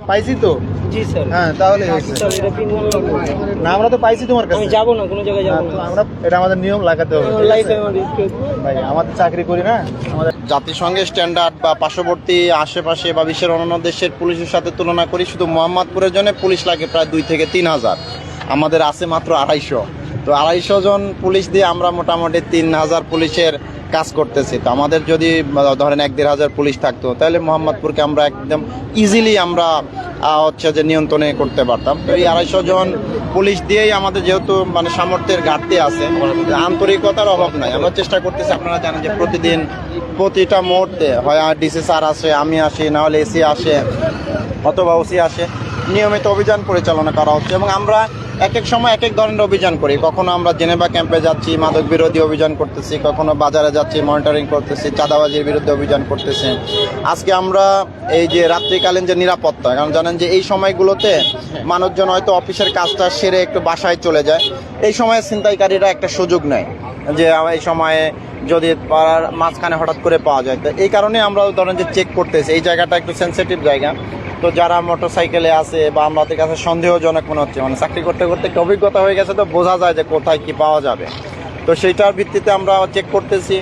পাইছি তো। জি স্যার। হ্যাঁ তাহলে স্যার এটা পিনওয়ান লাগবে। না আমরা তো পাইছি তোমার কাছে। আমি যাব না, কোনো জায়গায় যাব না। আমরা এটা আমাদের নিয়ম লাগাতে হবে। লাইফে আমার রিস্ক। ভাই আমাদের চাকরি করি না, আমাদের জাতিসংঘের স্ট্যান্ডার্ড বা পার্শ্ববর্তী আশেপাশে বা বিশ্বের অন্যান্য দেশের পুলিশের সাথে তুলনা করি, শুধু মোহাম্মদপুরের জন্য পুলিশ লাগে প্রায় 2 থেকে 3 হাজার, আমাদের আছে মাত্র 250। তো 250 জন পুলিশ দিয়ে আমরা মোটামুটি 3000 পুলিশের কাজ করতেছি। তো আমাদের যদি ধরেন 1-1.5 হাজার পুলিশ থাকতো, তাহলে মোহাম্মদপুরকে আমরা একদম ইজিলি আমরা হচ্ছে যে নিয়ন্ত্রণে করতে পারতাম। তো এই 250 জন পুলিশ দিয়েই আমাদের যেহেতু মানে সামর্থ্যের ঘাটতি আছে, আন্তরিকতার অভাব নাই। আমরা চেষ্টা করতেছি, আপনারা জানেন যে প্রতিদিন প্রতিটা মুহূর্তে হয় ডিসি স্যার আসে, আমি আসি, না হলে এসি আসে অথবা ওসি আসে, নিয়মিত অভিযান পরিচালনা করা হচ্ছে। এবং আমরা এক এক সময় এক এক ধরনের অভিযান করি। কখনো আমরা জেনেভা ক্যাম্পে যাচ্ছি, মাদক বিরোধী অভিযান করতেছি, কখনো বাজারে যাচ্ছি, মনিটরিং করতেছি, চাঁদাবাজির বিরুদ্ধে অভিযান করতেছি। আজকে আমরা এই যে রাত্রিকালীন যে নিরাপত্তা, কারণ জানেন যে এই সময়গুলোতে মানুষজন হয়তো অফিসের কাজটা সেরে একটু বাসায় চলে যায়, এই সময়ে ছিনতাইকারীরা একটা সুযোগ নেয় যে এই সময়ে যদি পাড়ার মাঝখানে হঠাৎ করে পাওয়া যায়। তো এই কারণে আমরা ধরেন যে চেক করতেছি, এই জায়গাটা একটু সেন্সিটিভ জায়গা। তো যারা মোটর সাইকেলে আছে বা আমাদের কাছে সন্দেহজনক মনে হচ্ছে, মানে চাকরি করতে করতে একটু অভিজ্ঞতা হয়ে গেছে, তো বোঝা যায় যে কোথায় কি পাওয়া যাবে। তো সেইটার ভিত্তিতে আমরা চেক করতেছি।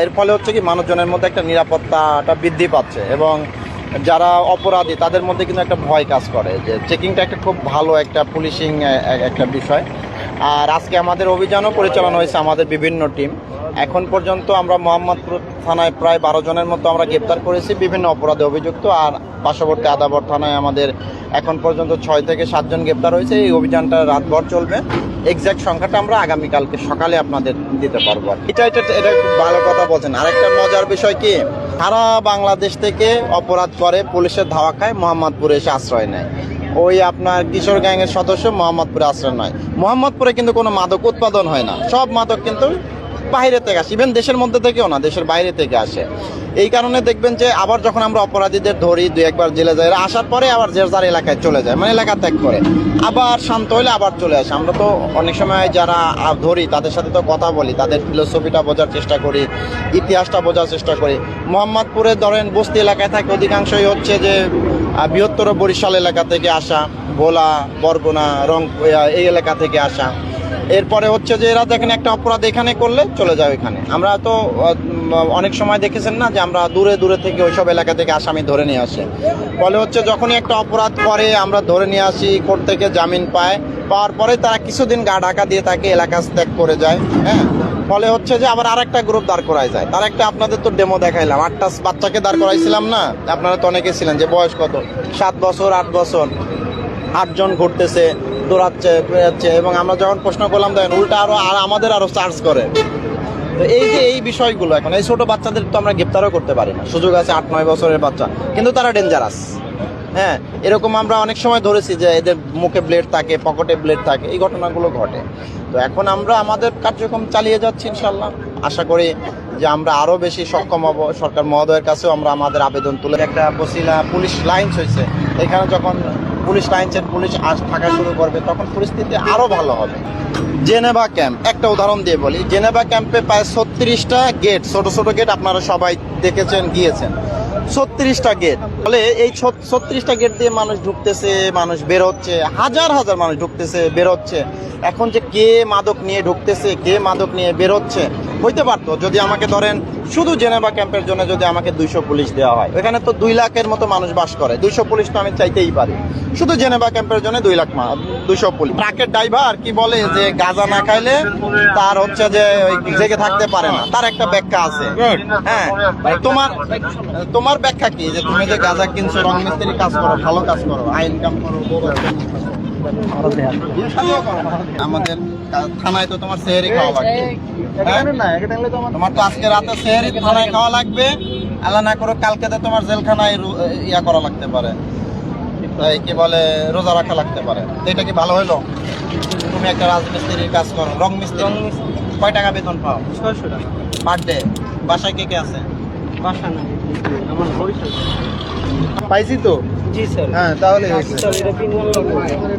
এর ফলে হচ্ছে কি মানুষজনের মধ্যে একটা নিরাপত্তাটা বৃদ্ধি পাচ্ছে এবং যারা অপরাধী তাদের মধ্যে কিন্তু একটা ভয় কাজ করে, যে চেকিংটা একটা খুব ভালো একটা পুলিশিং একটা বিষয়। আর আজকে আমাদের অভিযানও পরিচালনা হয়েছে আমাদের বিভিন্ন টিম। এখন পর্যন্ত আমরা মোহাম্মদপুর থানায় প্রায় 12 জনের মতো আমরা গ্রেপ্তার করেছি বিভিন্ন অপরাধে অভিযুক্ত। আর পার্শ্ববর্তী আদাবর থানায় আমাদের এখন পর্যন্ত 6 থেকে 7 জন গ্রেপ্তার হয়েছে। এই অভিযানটা রাতভর চলবে। এক্স্যাক্ট সংখ্যাটা আমরা আগামীকালকে সকালে আপনাদের দিতে পারবো। এটা খুব ভালো কথা বলছেন। আরেকটা মজার বিষয় কি, সারা বাংলাদেশ থেকে অপরাধ করে পুলিশের ধাওয়া খায়, মোহাম্মদপুরে এসে আশ্রয় নেয়। ওই আপনার কিশোর গ্যাংয়ের সদস্য মোহাম্মদপুরে আশ্রয় নয়। মোহাম্মদপুরে কিন্তু কোনো মাদক উৎপাদন হয় না, সব মাদক কিন্তু বাইরে থেকে আসে, ইভেন দেশের মধ্যে থেকেও না, দেশের বাইরে থেকে আসে। এই কারণে দেখবেন যে আবার যখন আমরা অপরাধীদের ধরি, 2-1বার জেলে যায়, আসার পরে আবার যে যার এলাকায় চলে যায়, মানে এলাকা ত্যাগ করে, আবার শান্ত হলে আবার চলে আসে। আমরা তো অনেক সময় যারা ধরি তাদের সাথে তো কথা বলি, তাদের ফিলোসফিটা বোঝার চেষ্টা করি, ইতিহাসটা বোঝার চেষ্টা করি। মোহাম্মদপুরে ধরেন বস্তি এলাকায় থাকে অধিকাংশই হচ্ছে যে বৃহত্তর বরিশাল এলাকা থেকে আসা, ভোলা, বরগুনা, রংপুর এই এলাকা থেকে আসা। এরপরে হচ্ছে যে এরা দেখেন একটা অপরাধ এখানে করলে চলে যায় ওইখানে। আমরা তো অনেক সময় দেখেছেন না যে আমরা দূরে দূরে থেকে ওইসব এলাকা থেকে আসামি ধরে নিয়ে আসে। ফলে হচ্ছে যখনই একটা অপরাধ করে আমরা ধরে নিয়ে আসি, কোর্ট থেকে জামিন পাওয়ার পরে তারা কিছুদিন গা ঢাকা দিয়ে থাকে, এলাকা ত্যাগ করে যায়। হ্যাঁ, ফলে হচ্ছে যে আবার আরেকটা গ্রুপ দাঁড় করায় যায়। তার একটা আপনাদের তো ডেমো দেখাইলাম, 8টা বাচ্চাকে দাঁড় করাইছিলাম না, আপনারা তো অনেকে ছিলেন, যে বয়স কত 7 বছর 8 বছর, 8 জন ঘুরতেছে, দৌড়াচ্ছে যাচ্ছে। এবং আমরা যখন প্রশ্ন করলাম দেখেন উল্টা আমাদের আরো চার্জ করে। তো এই যে এই বিষয়গুলো, এখন এই ছোট বাচ্চাদের তো আমরা গ্রেপ্তারও করতে পারি না, সুযোগ আছে 8-9 বছরের বাচ্চা, কিন্তু তারা ডেঞ্জারাস। হ্যাঁ, এরকম আমরা অনেক সময় ধরেছি যে এদের মুখে ব্লেড থাকে, পকেটে ব্লেড থাকে, এই ঘটনাগুলো ঘটে। তো এখন আমরা আমাদের কার্যক্রম চালিয়ে যাচ্ছি ইনশাল্লাহ। আশা করি যে আমরা আরও বেশি সক্ষম হব। সরকার মহোদয়ের কাছেও আমরা আমাদের আবেদন তুলে, একটা বসিলা পুলিশ লাইন্স হয়েছে, এখানে যখন পুলিশ লাইন্সের পুলিশ থাকা শুরু করবে তখন পরিস্থিতি আরও ভালো হবে। জেনেভা ক্যাম্প, একটা উদাহরণ দিয়ে বলি, জেনেভা ক্যাম্পে প্রায় 36টা গেট, ছোট ছোট গেট, আপনারা সবাই দেখেছেন, গিয়েছেন, 36টা গেট। ফলে এই 36টা গেট দিয়ে মানুষ ঢুকতেছে, মানুষ বের হচ্ছে, হাজার হাজার মানুষ ঢুকতেছে বের হচ্ছে। এখন যে কে মাদক নিয়ে ঢুকতেছে, কে মাদক নিয়ে বের হচ্ছে, হইতে পারতো যদি আমাকে ধরেন শুধু জেনেভা ক্যাম্পের জন্য যদি আমাকে 200 পুলিশ দেওয়া হয়। এখানে তো 2 লাখের মতো মানুষ বাস করে, 200 পুলিশ তো আমি চাইতেই পারি। শুধু জেনেভা ক্যাম্পের জন্য 200 পুলিশ। ট্রাকের ড্রাইভার কি বলে যে গাঁজা না খাইলে তার হচ্ছে যে জেগে থাকতে পারে না, তার একটা ব্যাখ্যা আছে। হ্যাঁ, তোমার ব্যাখ্যা কি যে তুমি যে গাঁজা কিনছো, রং মিস্ত্রি কাজ করো, ভালো কাজ করো, আই ইনকাম করো, আমাদের থানায় তো তোমার সেহরি খাওয়া লাগবে। তোমার তো আজকে রাতে সেহরি থানায় খাওয়া লাগবে, আল্লাহ না করো কালকেতে তোমার জেলখানায় ইয়া করা লাগতে পারে, কি বলে রোজা রাখা লাগতে পারে। এটা কি ভালো হইলো? তুমি একটা রাজমিস্ত্রির কাজ করো, রং মিস্ত্রি, কয় টাকা বেতন পাও? 600 টাকা পার ডে। বাসায় কে কে আছে? বাসা না, আমার বরিশাল। পাইছি তো। জি স্যার। হ্যাঁ তাহলে হয়েছে। স্যার এটা পিন ওয়ান লাগবে।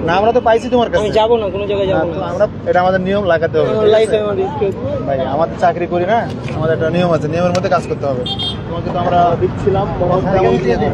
না আমরা তো পাইছি তোমার আমি কাছে। যাবো না, কোনো জায়গায় যাবো তো না। আমরা এটা আমাদের নিয়ম লাগাতে হবে। আমার ঠিক লাইফে আছে? আমার রিস্ক। ভাই আমাদের চাকরি করি না, আমাদের একটা নিয়ম আছে, নিয়মের মধ্যে কাজ করতে হবে। তোমাকে তো আমরা দিচ্ছিলাম, তেমন দিয়ে দিই।